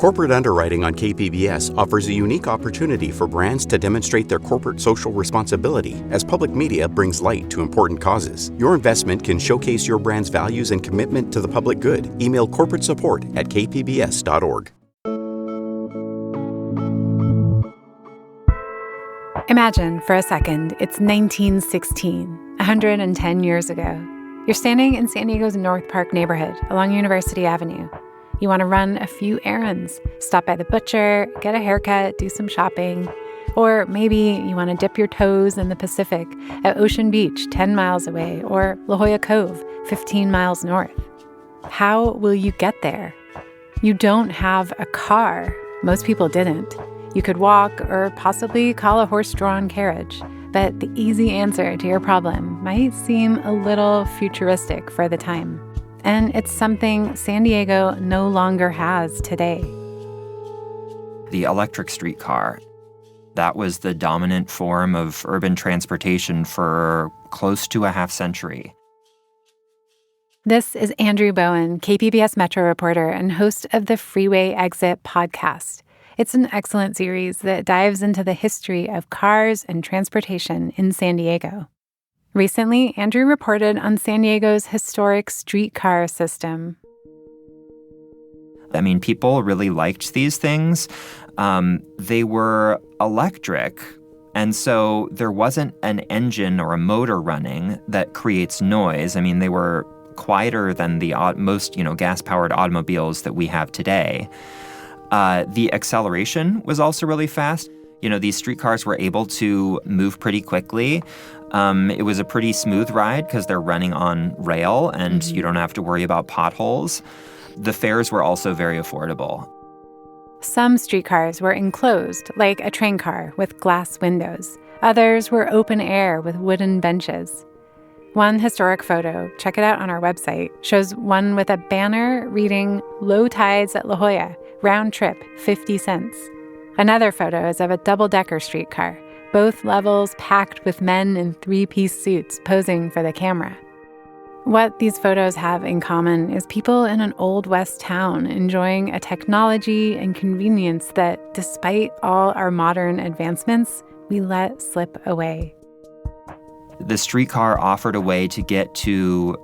Corporate Underwriting on KPBS offers a unique opportunity for brands to demonstrate their corporate social responsibility as public media brings light to important causes. Your investment can showcase your brand's values and commitment to the public good. Email corporate support at kpbs.org. Imagine for a second it's 1916, 110 years ago. You're standing in San Diego's North Park neighborhood along University Avenue. You want to run a few errands, stop by the butcher, get a haircut, do some shopping. Or maybe you want to dip your toes in the Pacific at Ocean Beach, 10 miles away, or La Jolla Cove, 15 miles north. How will you get there? You don't have a car. Most people didn't. You could walk or possibly call a horse-drawn carriage. But the easy answer to your problem might seem a little futuristic for the time. And it's something San Diego no longer has today. The electric streetcar, that was the dominant form of urban transportation for close to a half century. This is Andrew Bowen, KPBS Metro reporter and host of the Freeway Exit podcast. It's an excellent series that dives into the history of cars and transportation in San Diego. Recently, Andrew reported on San Diego's historic streetcar system. I mean, people really liked these things. They were electric, and so there wasn't an engine or a motor running that creates noise. I mean, they were quieter than the most, gas-powered automobiles that we have today. The acceleration was also really fast. These streetcars were able to move pretty quickly. It was a pretty smooth ride because they're running on rail and you don't have to worry about potholes. The fares were also very affordable. Some streetcars were enclosed, like a train car with glass windows. Others were open air with wooden benches. One historic photo, check it out on our website, shows one with a banner reading "Low tides at La Jolla, round trip, 50 cents." Another photo is of a double-decker streetcar, both levels packed with men in three-piece suits posing for the camera. What these photos have in common is people in an Old West town enjoying a technology and convenience that, despite all our modern advancements, we let slip away. The streetcar offered a way to get to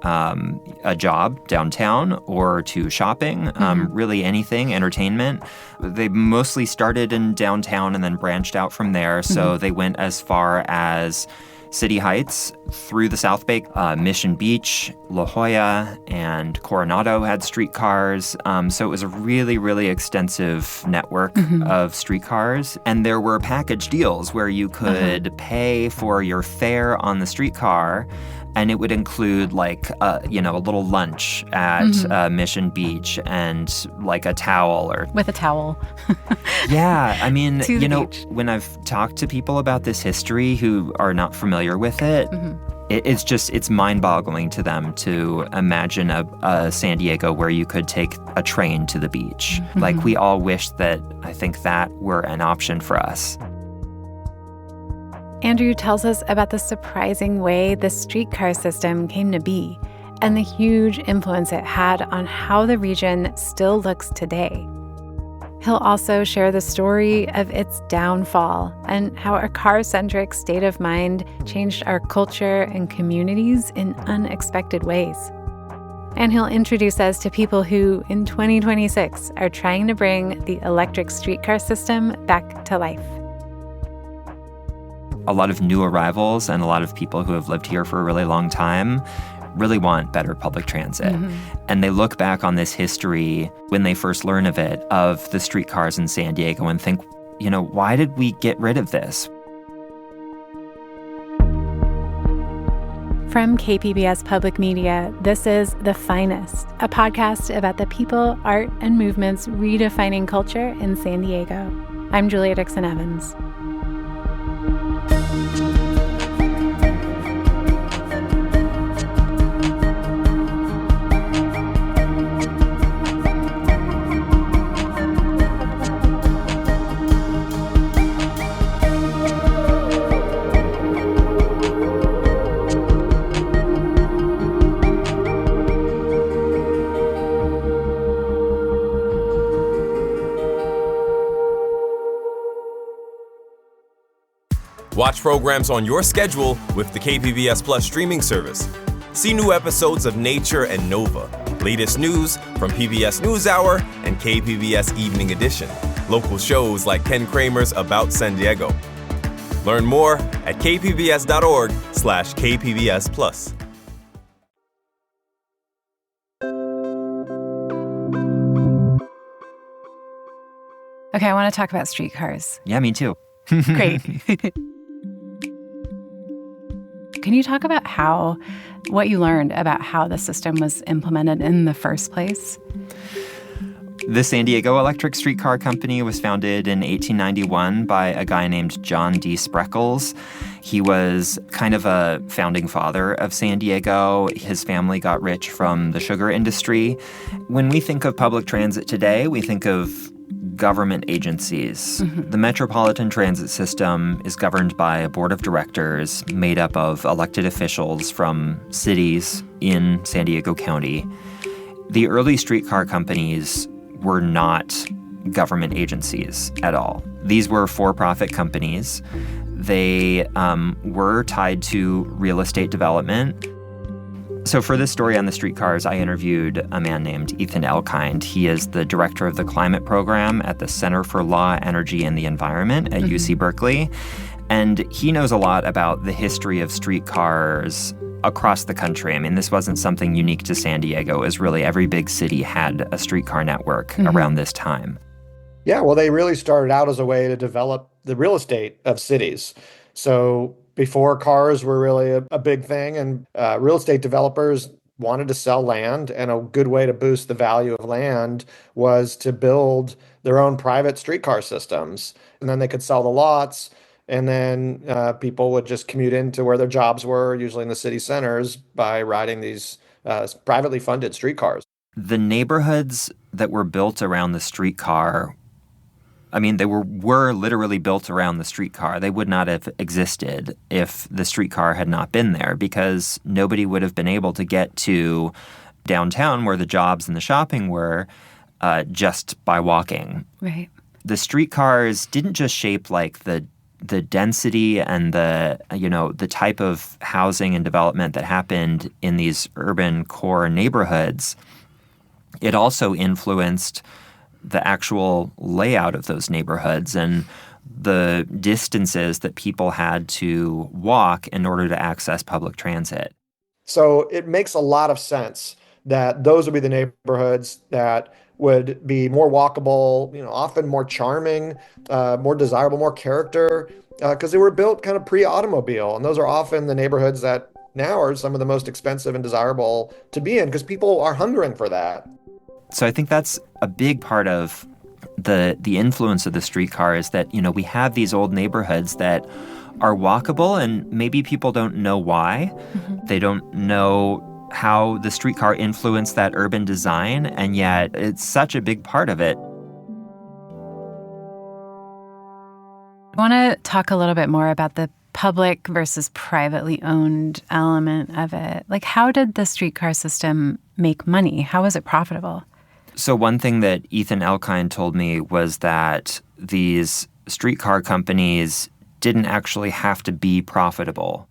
a job downtown or to shopping, really anything, entertainment. They mostly started in downtown and then branched out from there. So they went as far as City Heights, through the South Bay, Mission Beach, La Jolla, and Coronado had streetcars. So it was a really, really extensive network of streetcars. And there were package deals where you could pay for your fare on the streetcar, and it would include a little lunch at Mission Beach and like a towel or with a towel. Yeah, I mean, beach. When I've talked to people about this history who are not familiar with it, it's mind-boggling to them to imagine a San Diego where you could take a train to the beach. Like, we all wish that, I think, that were an option for us. Andrew tells us about the surprising way the streetcar system came to be and the huge influence it had on how the region still looks today. He'll also share the story of its downfall and how a car-centric state of mind changed our culture and communities in unexpected ways. And he'll introduce us to people who, in 2026, are trying to bring the electric streetcar system back to life. A lot of new arrivals and a lot of people who have lived here for a really long time really want better public transit. And they look back on this history when they first learn of it, of the streetcars in San Diego, and think, why did we get rid of this? From KPBS Public Media, this is The Finest, a podcast about the people, art, and movements redefining culture in San Diego. I'm Julia Dixon-Evans. Watch programs on your schedule with the KPBS Plus streaming service. See new episodes of Nature and Nova, latest news from PBS NewsHour and KPBS Evening Edition, local shows like Ken Kramer's About San Diego. Learn more at kpbs.org/KPBS Plus. Okay, I want to talk about streetcars. Yeah, me too. Great. Can you talk about what you learned about how the system was implemented in the first place? The San Diego Electric Streetcar Company was founded in 1891 by a guy named John D. Spreckles. He was kind of a founding father of San Diego. His family got rich from the sugar industry. When we think of public transit today, we think of government agencies. Mm-hmm. The Metropolitan Transit System is governed by a board of directors made up of elected officials from cities in San Diego County. The early streetcar companies were not government agencies at all. These were for-profit companies. They were tied to real estate development. So for this story on the streetcars, I interviewed a man named Ethan Elkind. He is the director of the climate program at the Center for Law, Energy, and the Environment at UC Berkeley. And he knows a lot about the history of streetcars across the country. I mean, this wasn't something unique to San Diego. It was really every big city had a streetcar network around this time. Yeah, well, they really started out as a way to develop the real estate of cities. So before cars were really a big thing, and real estate developers wanted to sell land, and a good way to boost the value of land was to build their own private streetcar systems. And then they could sell the lots, and then people would just commute into where their jobs were, usually in the city centers, by riding these privately funded streetcars. The neighborhoods that were built around the streetcar, I mean, they were literally built around the streetcar. They would not have existed if the streetcar had not been there, because nobody would have been able to get to downtown where the jobs and the shopping were just by walking. Right. The streetcars didn't just shape like the density and the type of housing and development that happened in these urban core neighborhoods. It also influenced the actual layout of those neighborhoods and the distances that people had to walk in order to access public transit. So it makes a lot of sense that those would be the neighborhoods that would be more walkable, often more charming, more desirable, more character, because they were built kind of pre-automobile. And those are often the neighborhoods that now are some of the most expensive and desirable to be in, because people are hungering for that. So I think that's a big part of the influence of the streetcar is that, we have these old neighborhoods that are walkable, and maybe people don't know why. Mm-hmm. They don't know how the streetcar influenced that urban design, and yet it's such a big part of it. I want to talk a little bit more about the public versus privately owned element of it. Like, how did the streetcar system make money? How was it profitable? So one thing that Ethan Elkind told me was that these streetcar companies didn't actually have to be profitable.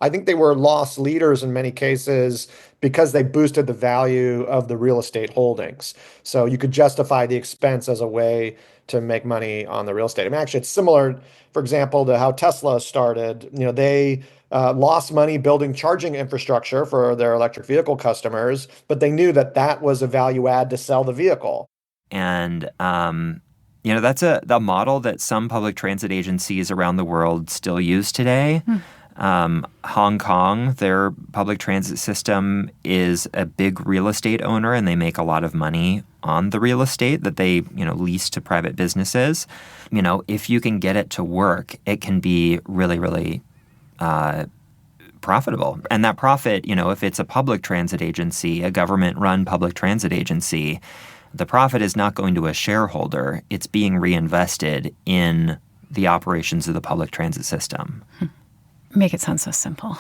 I think they were loss leaders in many cases because they boosted the value of the real estate holdings. So you could justify the expense as a way to make money on the real estate. I mean, actually, it's similar, for example, to how Tesla started. They lost money building charging infrastructure for their electric vehicle customers, but they knew that that was a value add to sell the vehicle. And, that's a model that some public transit agencies around the world still use today. Hong Kong, their public transit system is a big real estate owner, and they make a lot of money on the real estate that they, lease to private businesses. If you can get it to work, it can be really, really profitable. And that profit, if it's a public transit agency, a government-run public transit agency, the profit is not going to a shareholder. It's being reinvested in the operations of the public transit system. Make it sound so simple.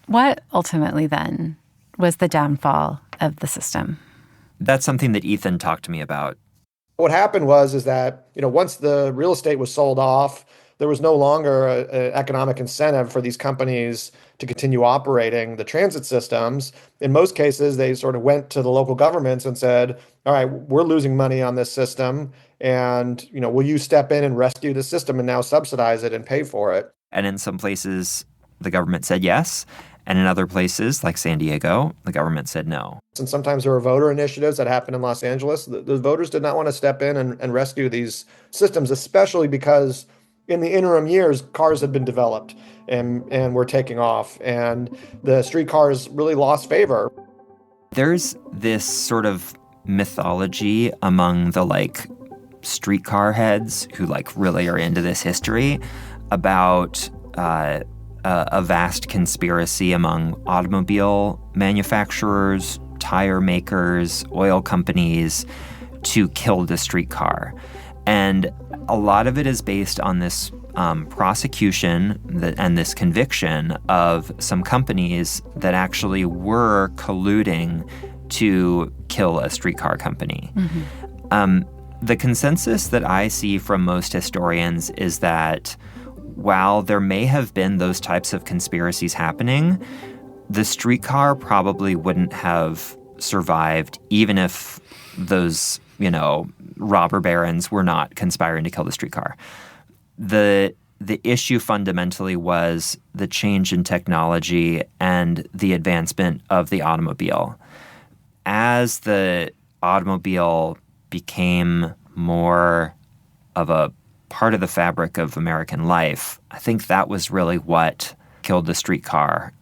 What ultimately then was the downfall of the system? That's something that Ethan talked to me about. What happened is that, once the real estate was sold off, there was no longer an economic incentive for these companies to continue operating the transit systems. In most cases, they sort of went to the local governments and said, all right, we're losing money on this system. And, will you step in and rescue the system and now subsidize it and pay for it? And in some places, the government said yes. And in other places, like San Diego, the government said no. And sometimes there were voter initiatives that happened in Los Angeles. The voters did not want to step in and rescue these systems, especially because in the interim years, cars had been developed and were taking off. And the streetcars really lost favor. There's this sort of mythology among the streetcar heads who really are into this history about a vast conspiracy among automobile manufacturers, tire makers, oil companies to kill the streetcar. And a lot of it is based on this prosecution and this conviction of some companies that actually were colluding to kill a streetcar company. Mm-hmm. The consensus that I see from most historians is that while there may have been those types of conspiracies happening, the streetcar probably wouldn't have survived even if those, robber barons were not conspiring to kill the streetcar. The issue fundamentally was the change in technology and the advancement of the automobile. As the automobile became more of a part of the fabric of American life, I think that was really what killed the streetcar.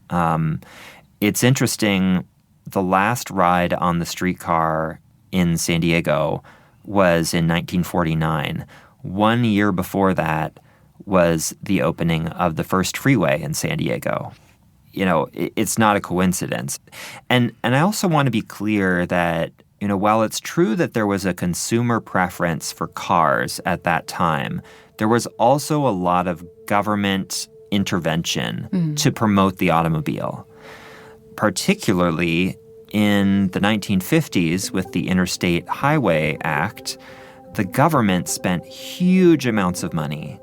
It's interesting, the last ride on the streetcar in San Diego was in 1949. 1 year before that was the opening of the first freeway in San Diego. It's not a coincidence. And I also want to be clear that while it's true that there was a consumer preference for cars at that time, there was also a lot of government intervention to promote the automobile. Particularly in the 1950s with the Interstate Highway Act, the government spent huge amounts of money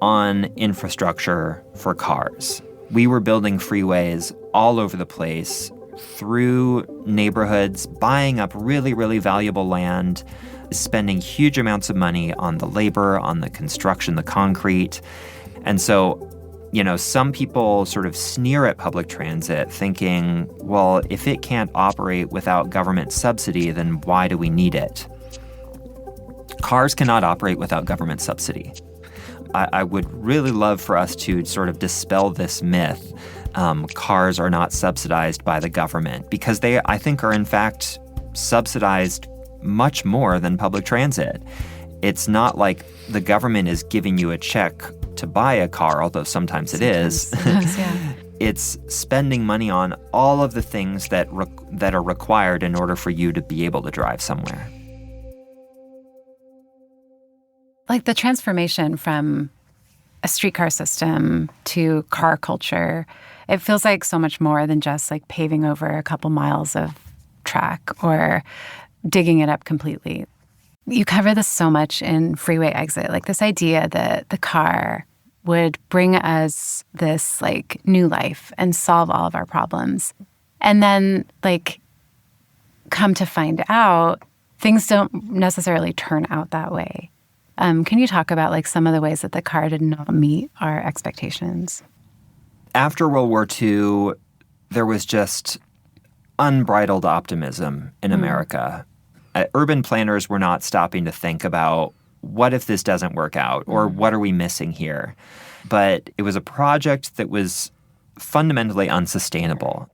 on infrastructure for cars. We were building freeways all over the place, through neighborhoods, buying up really, really valuable land, spending huge amounts of money on the labor, on the construction, the concrete. And so, some people sort of sneer at public transit thinking, well, if it can't operate without government subsidy, then why do we need it? Cars cannot operate without government subsidy. I would really love for us to sort of dispel this myth. Cars are not subsidized by the government, because they, I think, are in fact subsidized much more than public transit. It's not like the government is giving you a check to buy a car, although sometimes it is. Yeah. It's spending money on all of the things that are required in order for you to be able to drive somewhere. Like the transformation from a streetcar system to car culture, it feels like so much more than just paving over a couple miles of track or digging it up completely. You cover this so much in Freeway Exit, this idea that the car would bring us this new life and solve all of our problems. And then come to find out, things don't necessarily turn out that way. Can you talk about some of the ways that the car did not meet our expectations? After World War II, there was just unbridled optimism in America. Urban planners were not stopping to think about, what if this doesn't work out, or what are we missing here? But it was a project that was fundamentally unsustainable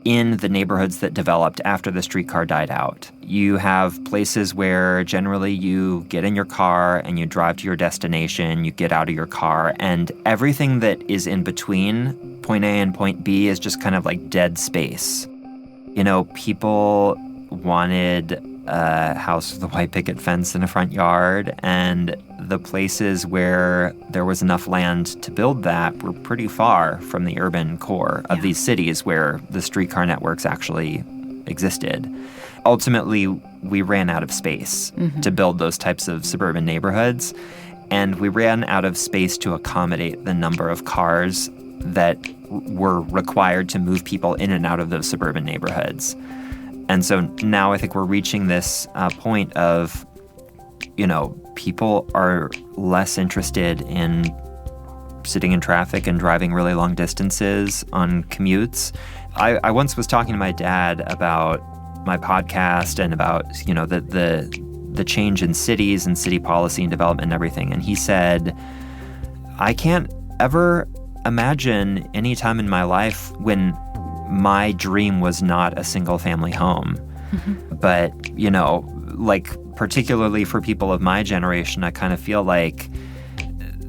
in the neighborhoods that developed after the streetcar died out. You have places where generally you get in your car and you drive to your destination, you get out of your car, and everything that is in between point A and point B is just kind of dead space. People wanted a house with a white picket fence and a front yard, and the places where there was enough land to build that were pretty far from the urban core of these cities where the streetcar networks actually existed. Ultimately, we ran out of space to build those types of suburban neighborhoods, and we ran out of space to accommodate the number of cars that were required to move people in and out of those suburban neighborhoods. And so now I think we're reaching this point of, people are less interested in sitting in traffic and driving really long distances on commutes. I once was talking to my dad about my podcast and about, the change in cities and city policy and development and everything. And he said, I can't ever imagine any time in my life when my dream was not a single family home. But, particularly for people of my generation, I kind of feel like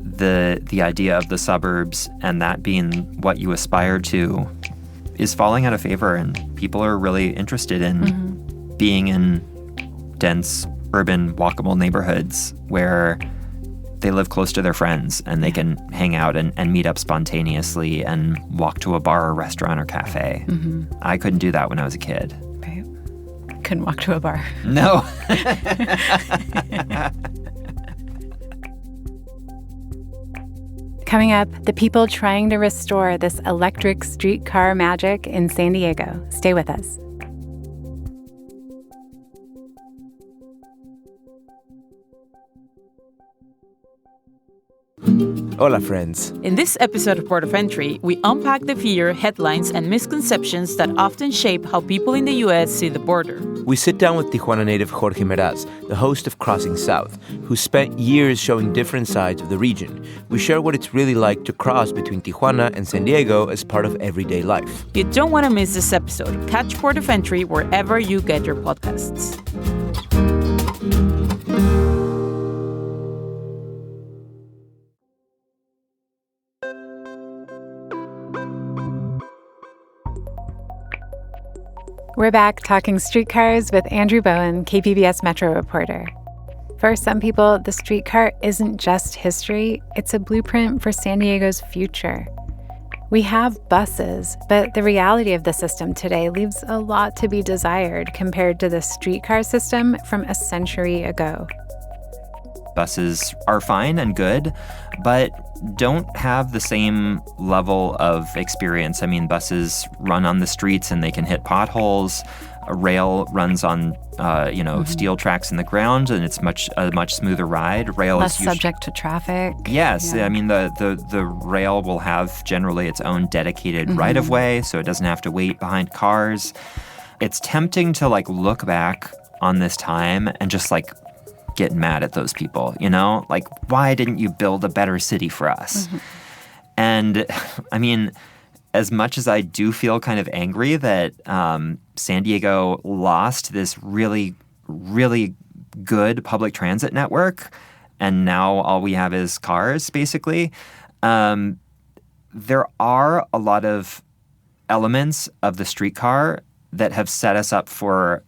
the idea of the suburbs and that being what you aspire to is falling out of favor, and people are really interested in being in dense, urban, walkable neighborhoods where they live close to their friends and they can hang out and meet up spontaneously and walk to a bar or restaurant or cafe. I couldn't do that when I was a kid. Right. Couldn't walk to a bar. No. Coming up, the people trying to restore this electric streetcar magic in San Diego. Stay with us. Hola, friends. In this episode of Port of Entry, we unpack the fear, headlines, and misconceptions that often shape how people in the U.S. see the border. We sit down with Tijuana native Jorge Meraz, the host of Crossing South, who spent years showing different sides of the region. We share what it's really like to cross between Tijuana and San Diego as part of everyday life. You don't want to miss this episode. Catch Port of Entry wherever you get your podcasts. We're back talking streetcars with Andrew Bowen, KPBS Metro reporter. For some people, the streetcar isn't just history, it's a blueprint for San Diego's future. We have buses, but the reality of the system today leaves a lot to be desired compared to the streetcar system from a century ago. Buses are fine and good, but don't have the same level of experience. I mean, buses run on the streets and they can hit potholes. A rail runs on, steel tracks in the ground, and it's a much smoother ride. Rail Less is subject to traffic. Yes, Yeah. I mean the rail will have generally its own dedicated right of way, so it doesn't have to wait behind cars. It's tempting to look back on this time and just get mad at those people, why didn't you build a better city for us? And I mean, as much as I do feel kind of angry that San Diego lost this really, really good public transit network, and now all we have is cars, basically, there are a lot of elements of the streetcar that have set us up for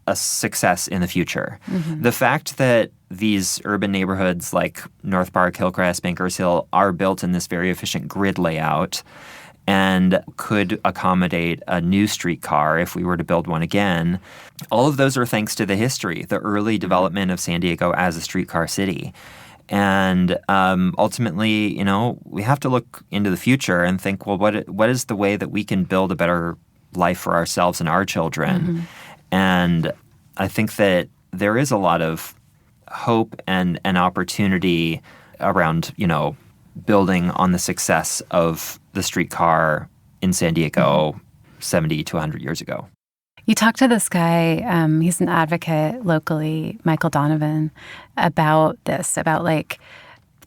a success in the future. The fact that these urban neighborhoods like North Park, Hillcrest, Bankers Hill are built in this very efficient grid layout and could accommodate a new streetcar if we were to build one again, all of those are thanks to the history, the early development of San Diego as a streetcar city. And ultimately, we have to look into the future and think, well, what is the way that we can build a better life for ourselves and our children? And I think that there is a lot of hope and opportunity around, building on the success of the streetcar in San Diego 70 to 100 years ago. You talked to this guy, he's an advocate locally, Michael Donovan, about this, about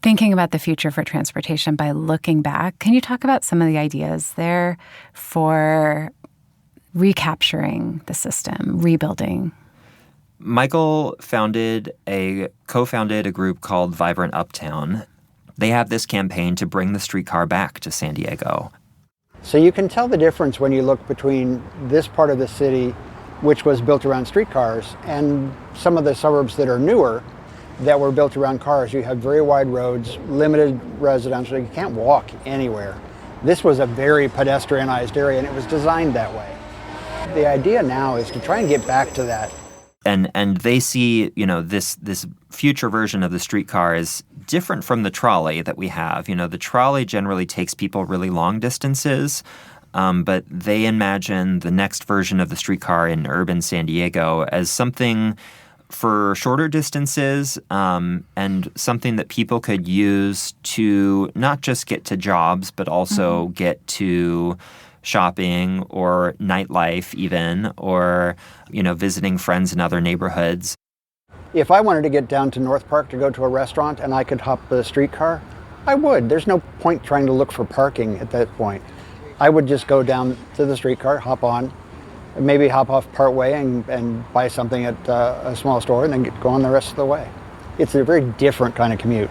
thinking about the future for transportation by looking back. Can you talk about some of the ideas there for recapturing the system, rebuilding? Michael co-founded a group called Vibrant Uptown. They have this campaign to bring the streetcar back to San Diego. So you can tell the difference when you look between this part of the city, which was built around streetcars, and some of the suburbs that are newer that were built around cars. You have very wide roads, limited residential. You can't walk anywhere. This was a very pedestrianized area, and it was designed that way. the idea now is to try and get back to that. And they see, this future version of the streetcar is different from the trolley that we have. The trolley generally takes people really long distances, but they imagine the next version of the streetcar in urban San Diego as something for shorter distances, and something that people could use to not just get to jobs, but also get to shopping or nightlife even, or, visiting friends in other neighborhoods. If I wanted to get down to North Park to go to a restaurant and I could hop the streetcar, I would. There's no point trying to look for parking at that point. I would just go down to the streetcar, hop on, maybe hop off part way and buy something at a small store and then go on the rest of the way. It's a very different kind of commute.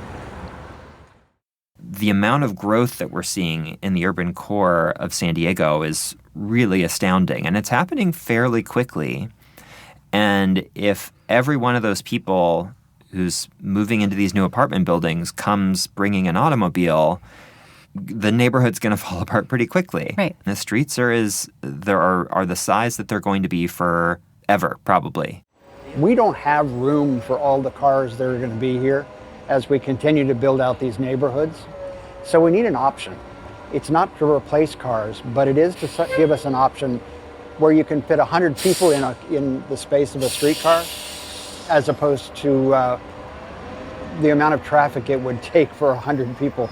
The amount of growth that we're seeing in the urban core of San Diego is really astounding, and it's happening fairly quickly. And if every one of those people who's moving into these new apartment buildings comes bringing an automobile, the neighborhood's going to fall apart pretty quickly. Right. The streets are the size that they're going to be forever, probably. We don't have room for all the cars that are going to be here as we continue to build out these neighborhoods. So we need an option. It's not to replace cars, but it is to give us an option where you can fit 100 people in the space of a streetcar, as opposed to the amount of traffic it would take for 100 people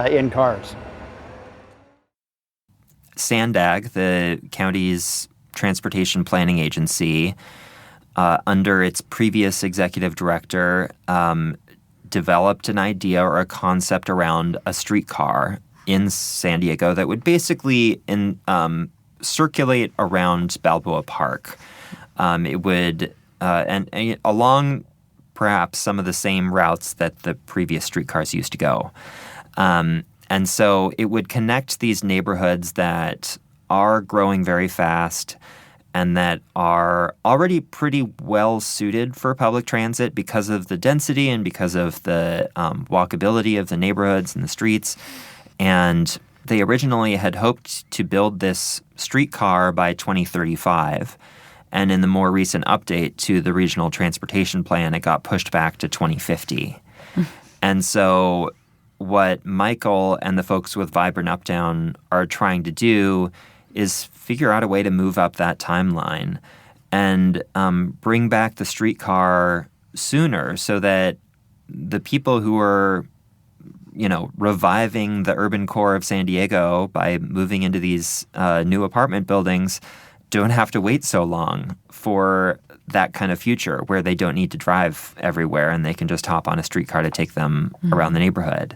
in cars. SANDAG, the county's transportation planning agency, under its previous executive director, developed an idea or a concept around a streetcar in San Diego that would basically circulate around Balboa Park. It would, and along perhaps some of the same routes that the previous streetcars used to go. And so it would connect these neighborhoods that are growing very fast and that are already pretty well suited for public transit because of the density and because of the walkability of the neighborhoods and the streets. And they originally had hoped to build this streetcar by 2035. And in the more recent update to the regional transportation plan, it got pushed back to 2050. And so what Michael and the folks with Vibrant Uptown are trying to do is figure out a way to move up that timeline and bring back the streetcar sooner so that the people who are, reviving the urban core of San Diego by moving into these new apartment buildings don't have to wait so long for that kind of future where they don't need to drive everywhere and they can just hop on a streetcar to take them around the neighborhood.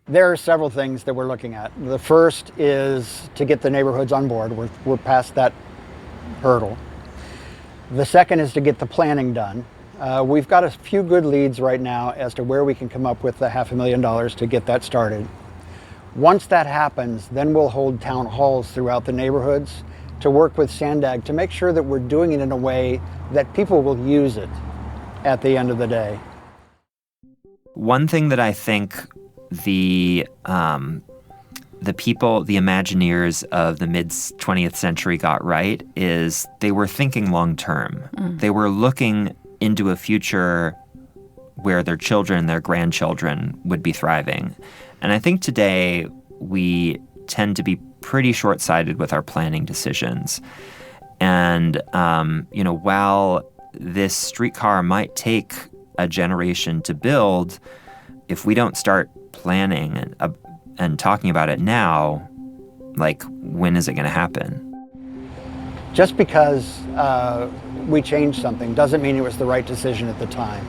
There are several things that we're looking at. The first is to get the neighborhoods on board. We're past that hurdle. The second is to get the planning done. We've got a few good leads right now as to where we can come up with the $500,000 to get that started. Once that happens, then we'll hold town halls throughout the neighborhoods to work with SANDAG to make sure that we're doing it in a way that people will use it at the end of the day. One thing that I think the people, the Imagineers of the mid-20th century got right is they were thinking long-term. They were looking into a future where their children, their grandchildren would be thriving. And I think today we tend to be pretty short-sighted with our planning decisions. And, while this streetcar might take a generation to build, if we don't start planning and talking about it now, when is it going to happen? Just because we changed something doesn't mean it was the right decision at the time.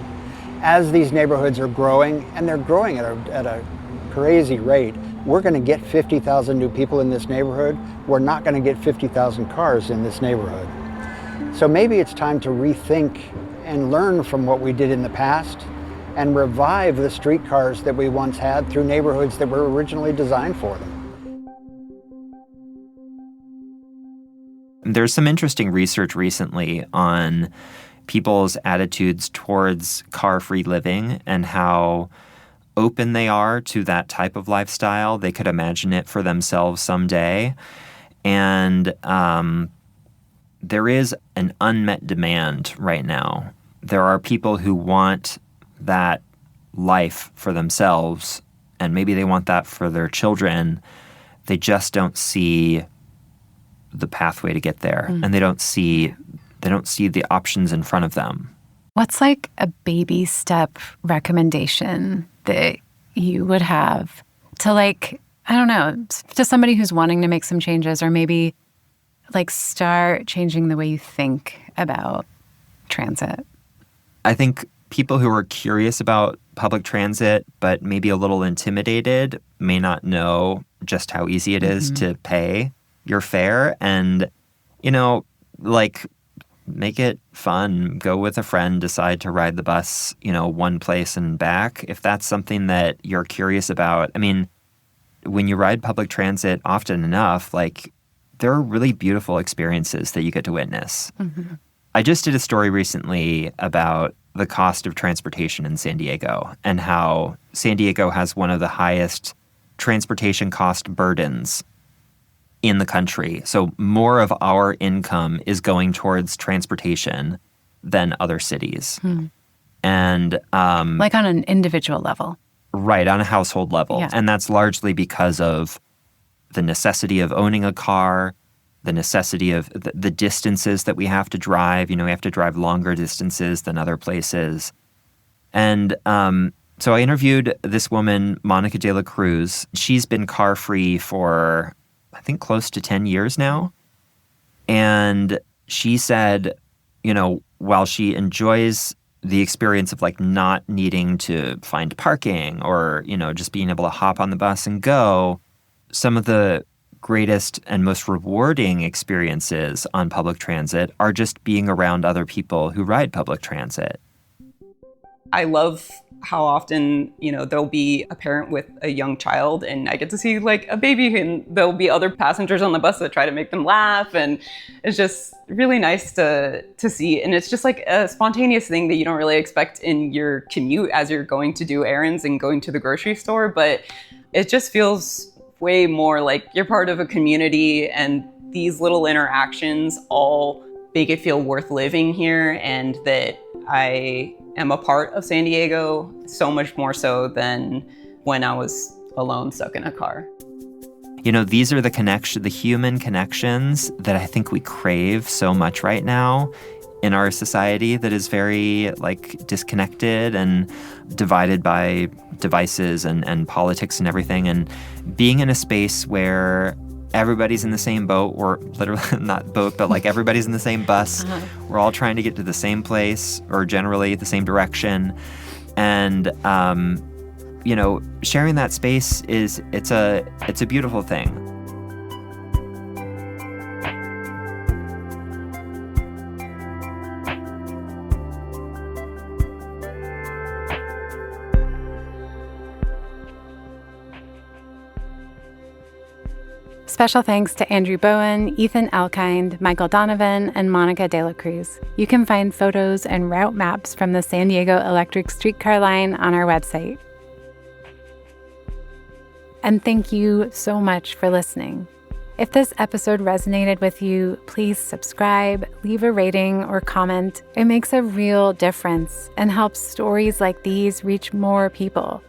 As these neighborhoods are growing, and they're growing at a crazy rate, we're going to get 50,000 new people in this neighborhood. We're not going to get 50,000 cars in this neighborhood. So maybe it's time to rethink and learn from what we did in the past and revive the streetcars that we once had through neighborhoods that were originally designed for them. There's some interesting research recently on people's attitudes towards car-free living and how open they are to that type of lifestyle. They could imagine it for themselves someday. And there is an unmet demand right now. There are people who want that life for themselves, and maybe they want that for their children. They just don't see the pathway to get there, and they don't see the options in front of them. What's like a baby step recommendation that you would have to, like, I don't know, to somebody who's wanting to make some changes, or maybe like start changing the way you think about transit? I think people who are curious about public transit but maybe a little intimidated may not know just how easy it is to pay your fare, and, you know, like, make it fun. Go with a friend, decide to ride the bus, you know, one place and back. If that's something that you're curious about, I mean, when you ride public transit often enough, like, there are really beautiful experiences that you get to witness. I just did a story recently about the cost of transportation in San Diego and how San Diego has one of the highest transportation cost burdens in the country. So more of our income is going towards transportation than other cities. And like on an individual level. Right, on a household level. Yeah. And that's largely because of the necessity of owning a car, the necessity of the distances that we have to drive. You know, we have to drive longer distances than other places. And so I interviewed this woman, Monica de la Cruz. She's been car-free for, I think, close to 10 years now. And she said, you know, while she enjoys the experience of, like, not needing to find parking or, you know, just being able to hop on the bus and go, some of the greatest and most rewarding experiences on public transit are just being around other people who ride public transit. I love how often, you know, there'll be a parent with a young child and I get to see, like, a baby, and there'll be other passengers on the bus that try to make them laugh, and it's just really nice to see. And it's just like a spontaneous thing that you don't really expect in your commute as you're going to do errands and going to the grocery store, but it just feels way more like you're part of a community, and these little interactions all make it feel worth living here, and that I am a part of San Diego so much more so than when I was alone stuck in a car. You know, these are the human connections that I think we crave so much right now in our society that is very, like, disconnected and divided by devices and politics and everything. And being in a space where everybody's in the same boat, or literally not boat, but like everybody's in the same bus. We're all trying to get to the same place, or generally the same direction. And, you know, sharing that space it's a beautiful thing. Special thanks to Andrew Bowen, Ethan Elkind, Michael Donovan, and Monica de la Cruz. You can find photos and route maps from the San Diego electric streetcar line on our website. And thank you so much for listening. If this episode resonated with you, please subscribe, leave a rating or comment. It makes a real difference and helps stories like these reach more people.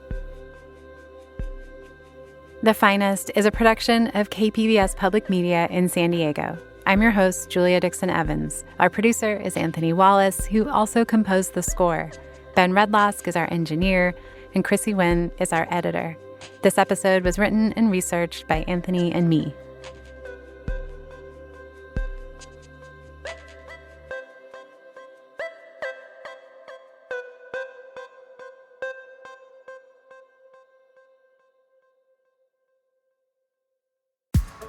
The Finest is a production of KPBS Public Media in San Diego. I'm your host, Julia Dixon Evans. Our producer is Anthony Wallace, who also composed the score. Ben Redlosk is our engineer, and Chrissy Wynn is our editor. This episode was written and researched by Anthony and me.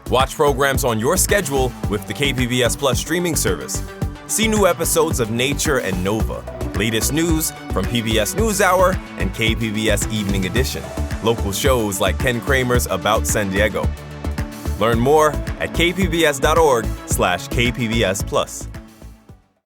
Watch programs on your schedule with the KPBS Plus streaming service. See new episodes of Nature and Nova, latest news from PBS NewsHour and KPBS Evening Edition, local shows like Ken Kramer's About San Diego. Learn more at kpbs.org/KPBS Plus.